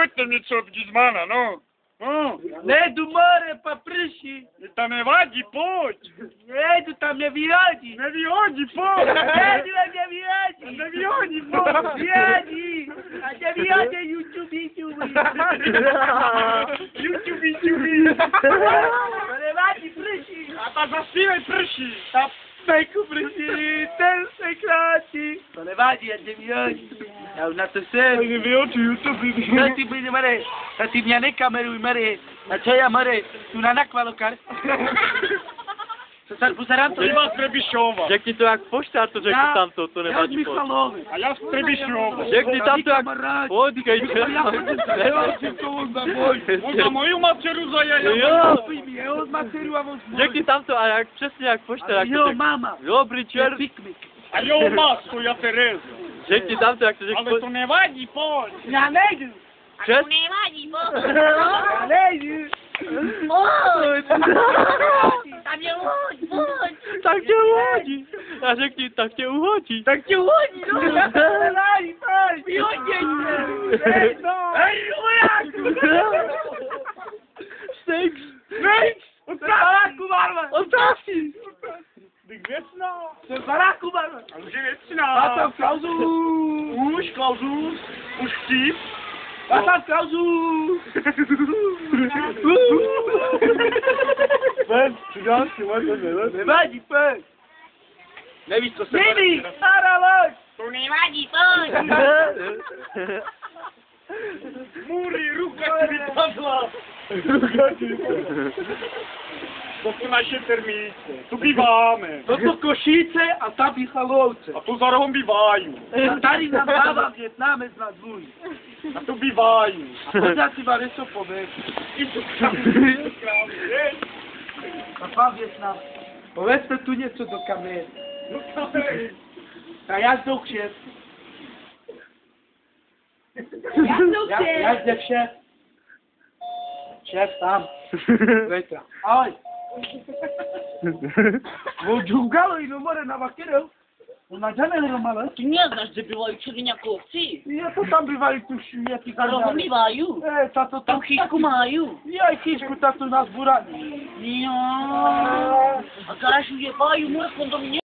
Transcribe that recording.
Chcete něco od Gizmana, no? No. Nejdu more, papryši. Mě to nevadí, pojď. Nejdu, tam mě vyhodí. Nevyhodí, pojď. Nejdu, tam mě vyhodí. Nevyhodí, pojď. Vyhodí. A tě vyhodí YouTube. YouTube. To nevadí, prší. A ta zasílej prší. Ta pejku prší, ten se krátí. To nevadí, já tě vyhodí. Já už na to jsem. Nevyhodí, YouTube. No ty bude, Mare. A ty mě nekameruj, Mare. A co já, Mare? Tu na nakvalokar. Co se pozerám to? Vyba z Trebišova. Řekni to jak pošta, to řekni tam to nevadí. Já z Michalovi. A já z Trebišova. Řekni tam to jak... Počkej, On za moju materu zajaja. Jo. Já od materu a on Řekni tam to a jak přesně jak pošta. Jak to jo, řekni. mama. Dobrý čert. Piknik. A jo, masko, já Tereza. Řekni tam to jak to řekni. Ale to nevadí, pojď. Já nejdu. Přes... Já nejdu. Tam je loď, pojď! Tak tě uhodí. A řekni, tak tě uhodí. Tak tě uhodí, no. Nevadí, pojď. Vyhodí se. Hej, vojáku. Steaks. Od baráku, barva. Otázky. Bych věcná. Od baráku, barva. A už je věcná. A tam klauzu. Už, Klauzus. Už vtip. A tam klauzu. Ven, přidáš si, ven. Nevadí, pojď. Nevíš, co se Jdi, stará loď. To nevadí, pojď! Můry, ruka ti vypadla. To jsou naše termíce. Tu býváme. Toto Košice a tam Michalovce. A tu za rohom bývají. A tady nám dává Větnamec na dvůj. A tu bývají. A pořád si ma něco povím. I tu krávy. A pan Větnam. Povězte tu něco do kamery. No kamery. A já jdu kšet. Já jdu šéf. Šéf tam. Vetra. Ahoj. Vou džungalo i no more na vakeru. Na džanel romale. Ty neznáš, že bývají červeňákovci? Jako tam bývají tu šumětí. A roho bývají. Tato Tam chyšku mají. Jaj, chyšku, tato nás buraní. Jo. A kašu je bajú, môžem do mňa.